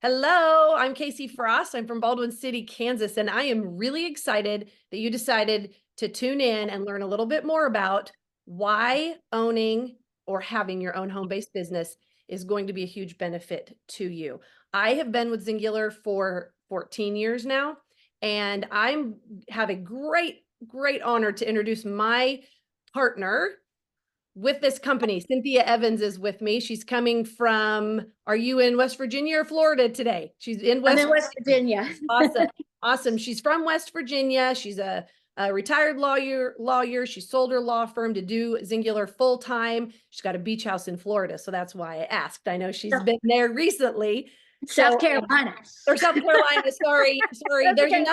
Hello, I'm Casey Frost. I'm from Baldwin City, Kansas, and I am really excited that you decided to tune in and learn a little bit more about why owning or having your own home-based business is going to be a huge benefit to you. I have been with Xyngular for 14 years now, and have a great honor to introduce my partner with this company. Cynthia Evans is with me. She's coming from, are you in West Virginia or Florida today? She's in I'm in West Virginia. Awesome. Awesome. She's from West Virginia. She's a retired lawyer. She sold her law firm to do Xyngular full time. She's got a beach house in Florida. So that's why I asked. I know she's been there recently. South Carolina. Or South Carolina, sorry. There's okay.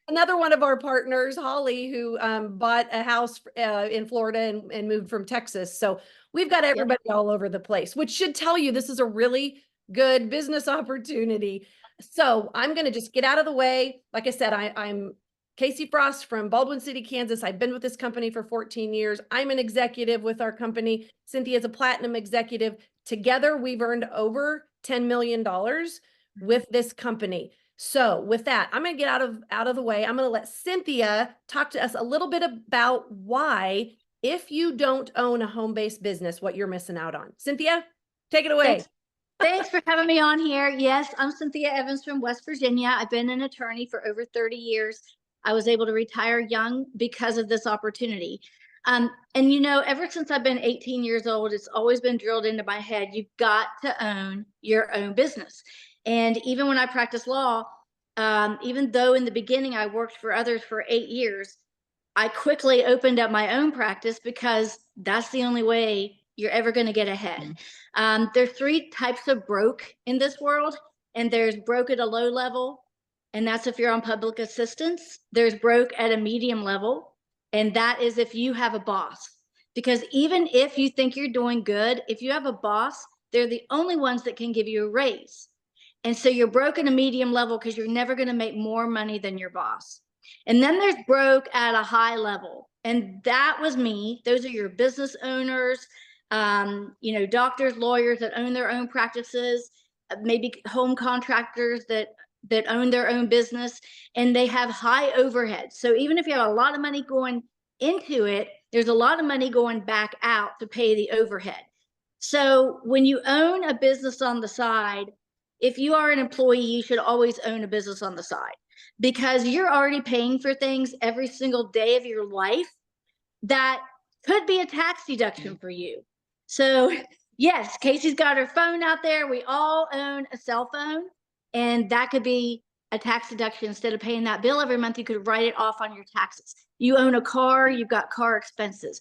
another one of our partners, Holly, who bought a house in Florida and moved from Texas. So we've got everybody all over the place, which should tell you this is a really good business opportunity. So I'm going to just get out of the way. Like I said, I'm Casey Frost from Baldwin City, Kansas. I've been with this company for 14 years. I'm an executive with our company. Cynthia's a platinum executive. Together, we've earned over $10 million with this company. So with that, I'm going to get out of the way. I'm going to let Cynthia talk to us a little bit about why, if you don't own a home-based business, what you're missing out on. Cynthia, take it away. Thanks for having me on here. Yes, I'm Cynthia Evans from West Virginia. I've been an attorney for over 30 years. I was able to retire young because of this opportunity. And you know, ever since I've been 18 years old, it's always been drilled into my head, you've got to own your own business. And even when I practiced law, even though in the beginning I worked for others for 8 years, I quickly opened up my own practice because that's the only way you're ever going to get ahead. There's 3 types of broke in this world, and there's broke at a low level, and that's if you're on public assistance. There's broke at a medium level, and that is if you have a boss. Because even if you think you're doing good, if you have a boss, they're the only ones that can give you a raise. And so you're broke at a medium level because you're never going to make more money than your boss. And then there's broke at a high level. And that was me. Those are your business owners, you know, doctors, lawyers that own their own practices, maybe home contractors that own their own business, and they have high overhead. So even if you have a lot of money going into it, there's a lot of money going back out to pay the overhead. So when you own a business on the side, if you are an employee, you should always own a business on the side, because you're already paying for things every single day of your life that could be a tax deduction for you. So yes, Casey's got her phone out there. We all own a cell phone, and that could be a tax deduction. Instead of paying that bill every month, you could write it off on your taxes. You own a car, you've got car expenses.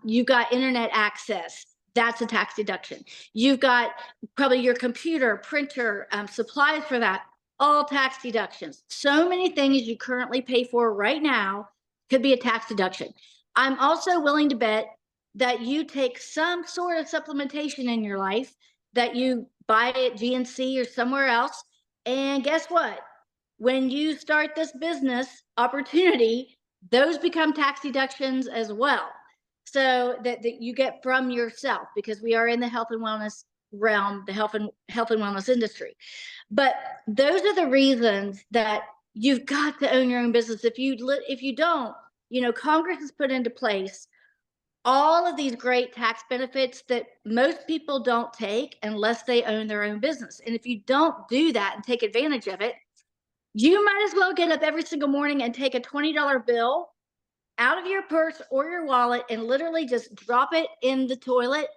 You've got internet access. That's a tax deduction. You've got probably your computer, printer, supplies for that, all tax deductions. So many things you currently pay for right now could be a tax deduction. I'm also willing to bet that you take some sort of supplementation in your life that you buy at GNC or somewhere else. And guess what? When you start this business opportunity, those become tax deductions as well. So that you get from yourself, because we are in the health and wellness realm, the health and wellness industry. But those are the reasons that you've got to own your own business. If you don't, you know, Congress has put into place all of these great tax benefits that most people don't take unless they own their own business. And if you don't do that and take advantage of it, you might as well get up every single morning and take a $20 bill out of your purse or your wallet and literally just drop it in the toilet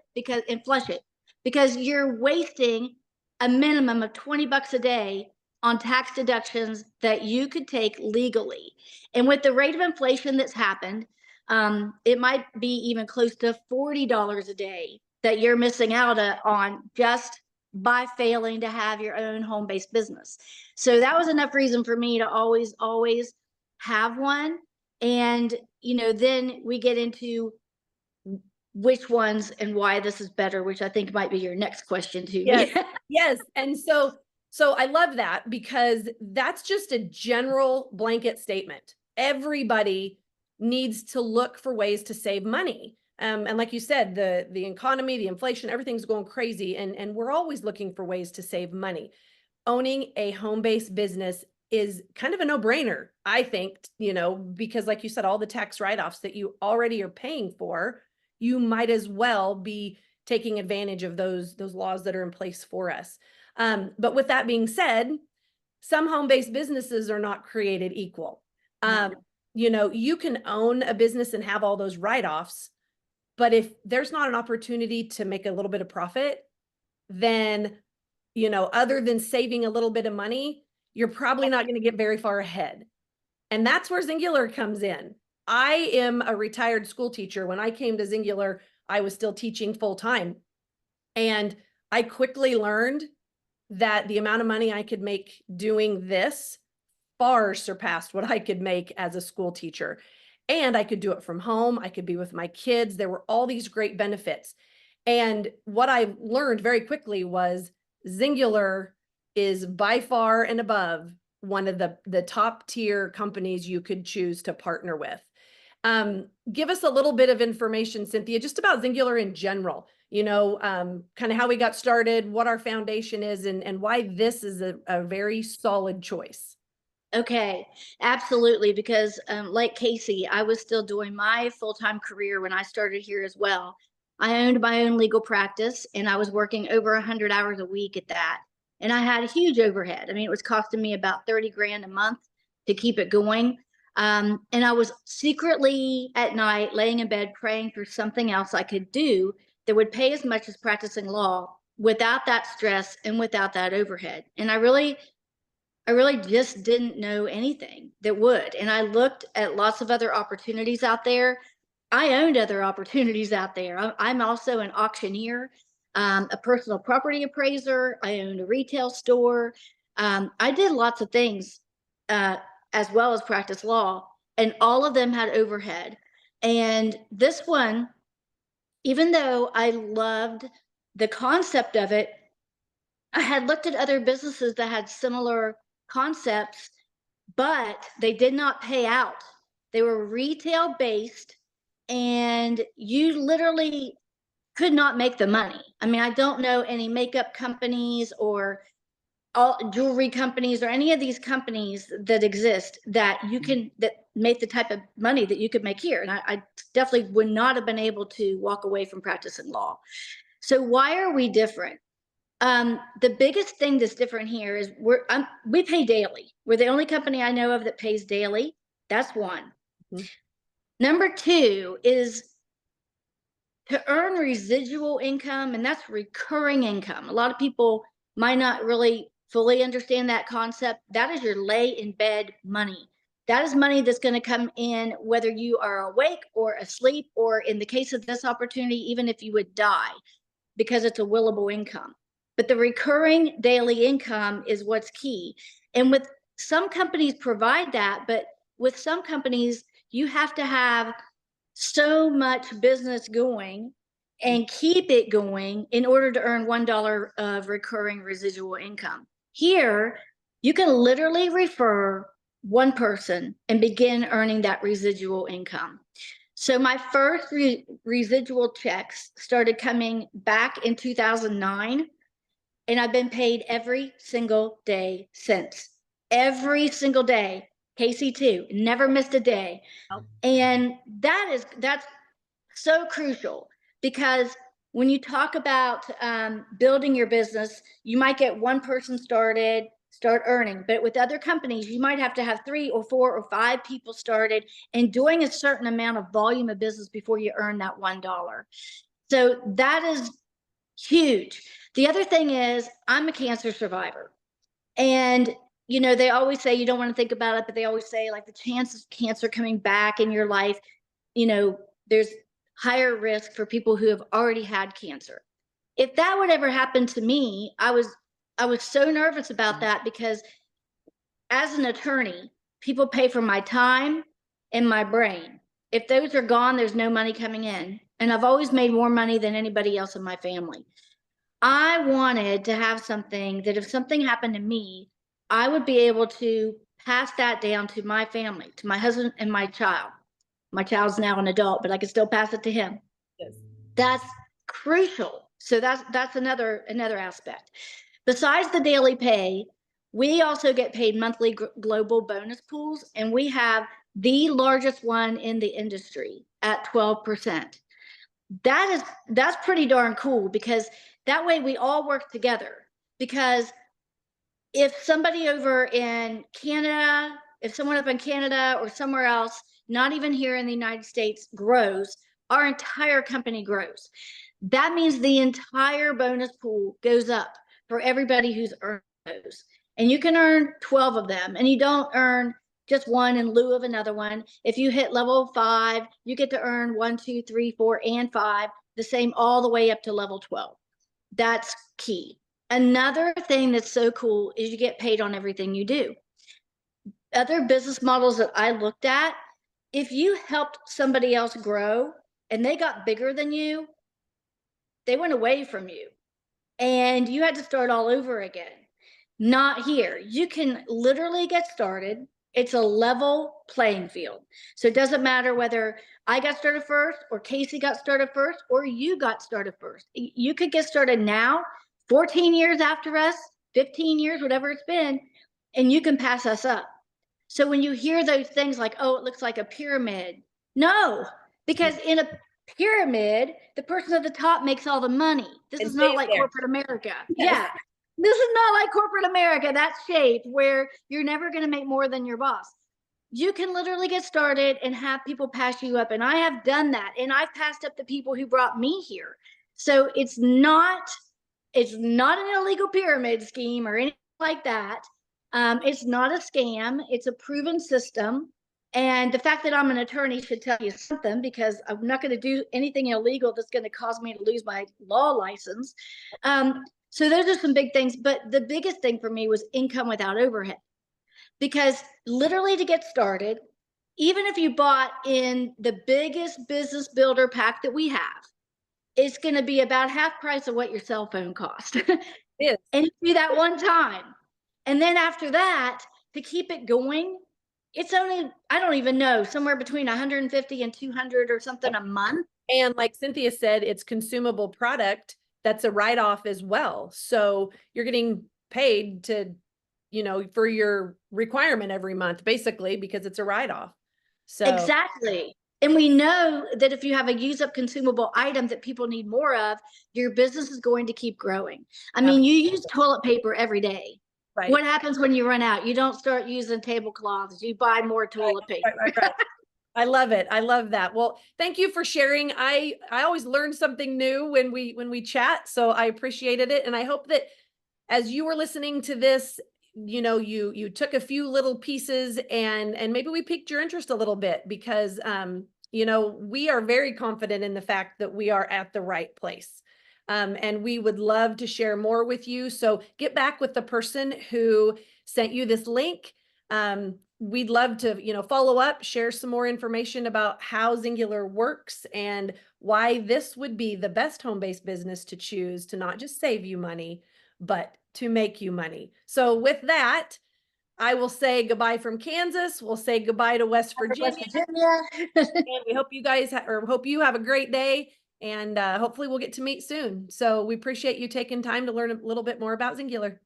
and flush it, because you're wasting a minimum of $20 a day on tax deductions that you could take legally. And with the rate of inflation that's happened, it might be even close to $40 a day that you're missing out on just by failing to have your own home-based business. So that was enough reason for me to always have one. And, you know, then we get into which ones and why this is better, which I think might be your next question to me. Yes. And so I love that, because that's just a general blanket statement. Everybody needs to look for ways to save money. And like you said, the economy, the inflation, everything's going crazy. And we're always looking for ways to save money. owning a home-based business is kind of a no-brainer, I think, because like you said, all the tax write-offs that you already are paying for, you might as well be taking advantage of those laws that are in place for us. But with that being said, some home-based businesses are not created equal. You can own a business and have all those write-offs, but if there's not an opportunity to make a little bit of profit, then, other than saving a little bit of money, you're probably not going to get very far ahead. And that's where Xyngular comes in. I am a retired school teacher. When I came to Xyngular, I was still teaching full time. And I quickly learned that the amount of money I could make doing this far surpassed what I could make as a school teacher. And I could do it from home. I could be with my kids. There were all these great benefits. And what I learned very quickly was Xyngular is by far and above one of the top tier companies you could choose to partner with. Give us a little bit of information, Cynthia, just about Xyngular in general, kind of how we got started, what our foundation is, and why this is a very solid choice. Okay, absolutely. Because like Casey, I was still doing my full-time career when I started here as well. I owned my own legal practice and I was working over 100 hours a week at that. And I had a huge overhead. I mean, it was costing me about 30 grand a month to keep it going. And I was secretly at night laying in bed praying for something else I could do that would pay as much as practicing law without that stress and without that overhead. And I really just didn't know anything that would. And I looked at lots of other opportunities out there. I owned other opportunities out there. I'm also an auctioneer, a personal property appraiser. I owned a retail store. I did lots of things as well as practice law, and all of them had overhead. And this one, even though I loved the concept of it, I had looked at other businesses that had similar concepts, but they did not pay out. They were retail based, and you literally could not make the money. I mean, I don't know any makeup companies or all jewelry companies or any of these companies that exist that make the type of money that you could make here. And I definitely would not have been able to walk away from practicing law. So why are we different? The biggest thing that's different here is we pay daily. We're the only company I know of that pays daily. That's one. Mm-hmm. Number two is to earn residual income, and that's recurring income. A lot of people might not really fully understand that concept. That is your lay in bed money. That is money that's going to come in whether you are awake or asleep, or in the case of this opportunity, even if you would die, because it's a willable income. But the recurring daily income is what's key. And with some companies provide that, but with some companies, you have to have so much business going and keep it going in order to earn $1 of recurring residual income. Here, you can literally refer one person and begin earning that residual income. So my first residual checks started coming back in 2009. And I've been paid every single day since. Every single day. Casey too, never missed a day. Oh. And that's so crucial, because when you talk about building your business, you might get one person start earning, but with other companies, you might have to have 3 or 4 or 5 people started and doing a certain amount of volume of business before you earn that $1. So that is huge. The other thing is, I'm a cancer survivor. And, they always say you don't want to think about it, but they always say, like, the chance of cancer coming back in your life, there's higher risk for people who have already had cancer. If that would ever happen to me, I was so nervous about that, because as an attorney, people pay for my time and my brain. If those are gone, there's no money coming in. And I've always made more money than anybody else in my family. I wanted to have something that if something happened to me, I would be able to pass that down to my family, to my husband and my child. My child's now an adult, but I can still pass it to him. Yes. That's crucial. So that's another aspect. Besides the daily pay, We also get paid monthly global bonus pools, and we have the largest one in the industry at 12%. That's pretty darn cool, because that way we all work together. Because if somebody over in Canada, if someone up in Canada or somewhere else, not even here in the United States, grows, our entire company grows. That means the entire bonus pool goes up for everybody who's earned those. And you can earn 12 of them, and you don't earn just one in lieu of another one. If you hit level 5, you get to earn 1, 2, 3, 4, and 5, the same all the way up to level 12. That's key. Another thing that's so cool is you get paid on everything you do. Other business models that I looked at, if you helped somebody else grow and they got bigger than you, they went away from you and you had to start all over again. Not here. You can literally get started. It's a level playing field. So it doesn't matter whether I got started first or Casey got started first or you got started first. You could get started now, 14 years after us, 15 years, whatever it's been, and you can pass us up. So when you hear those things like, oh, it looks like a pyramid, no, because in a pyramid, the person at the top makes all the money. This is not like corporate America. Yeah. This is not like corporate America. That's shaped where you're never going to make more than your boss. You can literally get started and have people pass you up. And I have done that. And I've passed up the people who brought me here. So it's not an illegal pyramid scheme or anything like that. It's not a scam. It's a proven system. And the fact that I'm an attorney should tell you something, because I'm not going to do anything illegal that's going to cause me to lose my law license. So those are some big things. But the biggest thing for me was income without overhead. Because literally to get started, even if you bought in the biggest business builder pack that we have, it's going to be about half price of what your cell phone cost. Yes. And you do that one time. And then after that, to keep it going, it's only, I don't even know, somewhere between 150 and 200 or something a month. And like Cynthia said, it's consumable product that's a write-off as well. So you're getting paid to, for your requirement every month, basically, because it's a write-off. So exactly. And we know that if you have a use up consumable item that people need more of, your business is going to keep growing. I mean, you use toilet paper every day. Right. What happens when you run out? You don't start using tablecloths. You buy more toilet paper. Right. I love it. I love that. Well, thank you for sharing. I always learn something new when we chat, so I appreciated it. And I hope that as you were listening to this, you took a few little pieces and maybe we piqued your interest a little bit, because we are very confident in the fact that we are at the right place. And we would love to share more with you. So get back with the person who sent you this link. We'd love to, follow up, share some more information about how Xyngular works and why this would be the best home-based business to choose to not just save you money, but to make you money. So with that, I will say goodbye from Kansas. We'll say goodbye to West Virginia. And we hope you guys, hope you have a great day. And hopefully we'll get to meet soon. So we appreciate you taking time to learn a little bit more about Xyngular.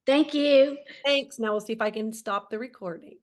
Thank you. Thanks. Now we'll see if I can stop the recording.